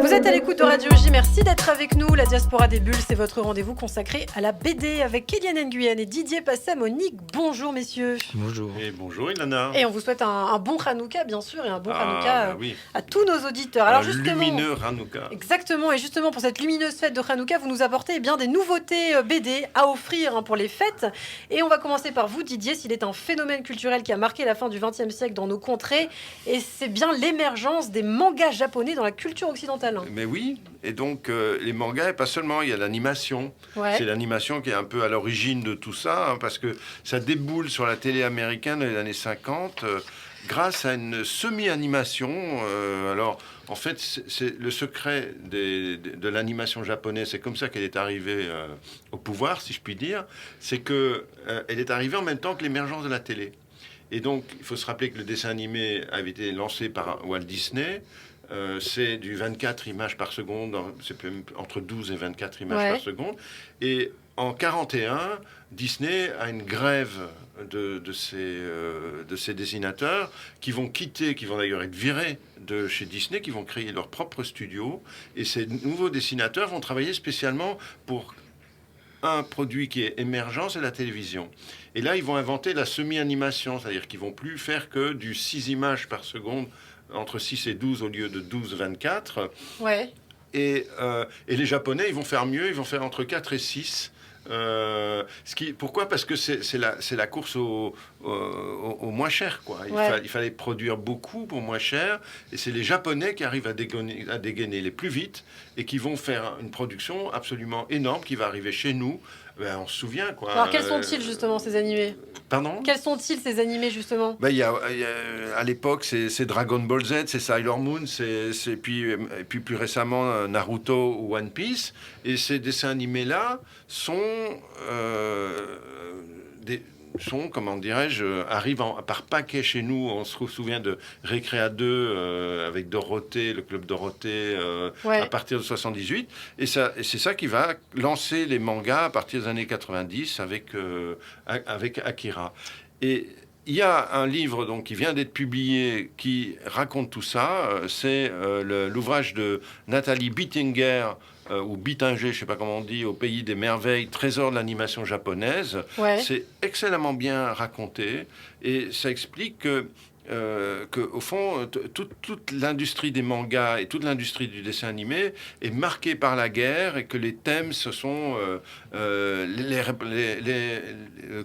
Vous êtes à l'écoute de Radio J, merci d'être avec nous. La Diaspora des Bulles, c'est votre rendez-vous consacré à la BD avec Kéliane Nguyen et Didier Passamonique. Bonjour messieurs. Bonjour. Et bonjour Ilana. Et on vous souhaite un bon Hanouka bien sûr et un bon Hanouka oui. à tous nos auditeurs. Alors justement, lumineux Hanouka. Exactement, et justement pour cette lumineuse fête de Hanouka, vous nous apportez bien des nouveautés BD à offrir pour les fêtes. Et on va commencer par vous Didier, s'il est un phénomène culturel qui a marqué la fin du XXe siècle dans nos contrées, et c'est bien l'émergence des mangas japonais dans la culture occidentale. Mais oui, et donc les mangas, et pas seulement, il y a l'animation. Ouais. C'est l'animation qui est un peu à l'origine de tout ça, parce que ça déboule sur la télé américaine dans les années 50, grâce à une semi-animation. Alors, en fait, c'est le secret de l'animation japonaise, c'est comme ça qu'elle est arrivée au pouvoir, si je puis dire, c'est qu'elle est arrivée en même temps que l'émergence de la télé. Et donc, il faut se rappeler que le dessin animé avait été lancé par Walt Disney. C'est du 24 images par seconde, c'est entre 12 et 24 images par seconde. Et en 41, Disney a une grève de ces dessinateurs qui vont d'ailleurs être virés de chez Disney, qui vont créer leur propre studio. Et ces nouveaux dessinateurs vont travailler spécialement pour un produit qui est émergent, c'est la télévision. Et là, ils vont inventer la semi-animation, c'est-à-dire qu'ils vont plus faire que du 6 images par seconde, entre 6 et 12 au lieu de 12-24. Ouais. Et les Japonais, ils vont faire mieux, ils vont faire entre 4 et 6. Pourquoi ? Parce que c'est la course au moins cher, quoi. Il fallait produire beaucoup pour moins cher, et c'est les Japonais qui arrivent à dégainer les plus vite et qui vont faire une production absolument énorme qui va arriver chez nous. Ben, on se souvient, quoi. Alors quels sont-ils justement ces animés ? Pardon ? Quels sont-ils ces animés justement ? Ben, à l'époque, c'est Dragon Ball Z, c'est Sailor Moon, puis plus récemment Naruto ou One Piece. Et ces dessins animés-là sont comment dirais-je, arrivent par paquet chez nous. On se souvient de Récréa 2 avec Dorothée, le club Dorothée, à partir de 78. Et c'est ça qui va lancer les mangas à partir des années 90 avec Akira. Et il y a un livre donc, qui vient d'être publié qui raconte tout ça. C'est l'ouvrage de Nathalie Bittinger, ou Bittinger, je ne sais pas comment on dit, au pays des merveilles, trésor de l'animation japonaise. Ouais. C'est excellemment bien raconté et ça explique que au fond, toute l'industrie des mangas et toute l'industrie du dessin animé est marquée par la guerre et que les thèmes, ce sont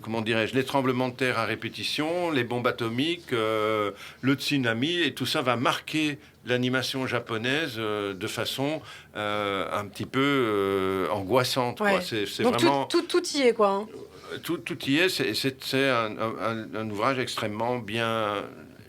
comment dirais-je, les tremblements de terre à répétition, les bombes atomiques, le tsunami, et tout ça va marquer l'animation japonaise de façon un petit peu angoissante. Ouais. Quoi. C'est donc vraiment... tout y est, quoi. Hein. Tout y est. C'est un ouvrage extrêmement bien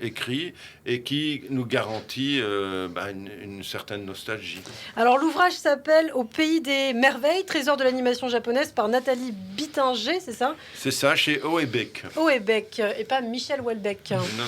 écrit et qui nous garantit une certaine nostalgie. Alors l'ouvrage s'appelle Au pays des merveilles, trésor de l'animation japonaise par Nathalie Bittinger, c'est ça ? C'est ça, chez Oebeck. Oebeck, et pas Michel Houellebecq. Non.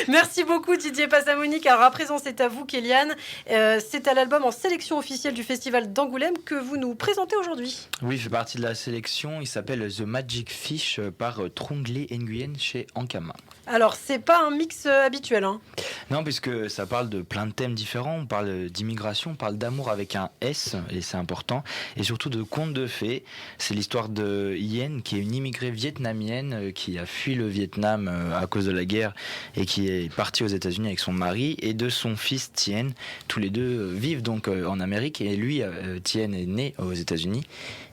Merci beaucoup Didier Passamonique. Alors à présent c'est à vous Kéliane. C'est à l'album en sélection officielle du Festival d'Angoulême que vous nous présentez aujourd'hui. Oui, il fait partie de la sélection. Il s'appelle The Magic Fish par Trung-Lee Nguyen chez Ankama. Alors c'est pas un mix habituel, hein. Non, puisque ça parle de plein de thèmes différents. On parle d'immigration, on parle d'amour avec un S, et c'est important, et surtout de contes de fées. C'est l'histoire de Yen, qui est une immigrée vietnamienne qui a fui le Vietnam à cause de la guerre et qui est partie aux États-Unis avec son mari, et de son fils Tien. Tous les deux vivent donc en Amérique, et lui, Tien, est né aux États-Unis.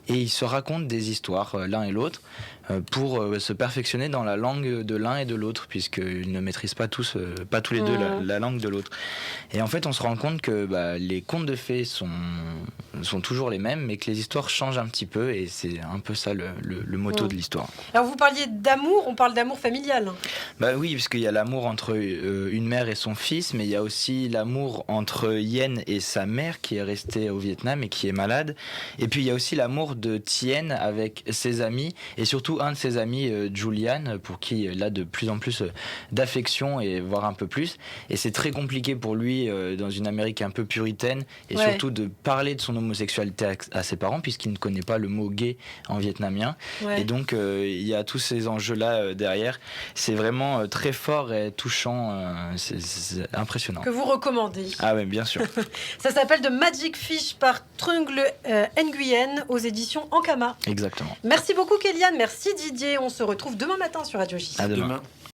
Et ils se racontent des histoires, l'un et l'autre, pour se perfectionner dans la langue de l'un et de l'autre, puisqu'ils ne maîtrisent pas tous les deux la langue de l'autre. Et en fait, on se rend compte que les contes de fées sont toujours les mêmes, mais que les histoires changent un petit peu, et c'est un peu ça le motto de l'histoire. Alors vous parliez d'amour, on parle d'amour familial. Oui, puisqu'il y a l'amour entre une mère et son fils, mais il y a aussi l'amour entre Yen et sa mère, qui est restée au Vietnam et qui est malade. Et puis il y a aussi l'amour de Tien avec ses amis, et surtout un de ses amis, Julian, pour qui il a de plus en plus d'affection et voire un peu plus. Et c'est très compliqué pour lui, dans une Amérique un peu puritaine, et surtout de parler de son homosexualité à ses parents, puisqu'il ne connaît pas le mot gay en vietnamien. Et donc il y a tous ces enjeux-là derrière. C'est vraiment très fort et touchant, c'est impressionnant. Que vous recommandez. Ah oui, bien sûr. Ça s'appelle The Magic Fish par Trung Le Nguyen aux éditions Ankama. Exactement. Merci beaucoup Kéliane, merci Didier. On se retrouve demain matin sur Radio J. À demain.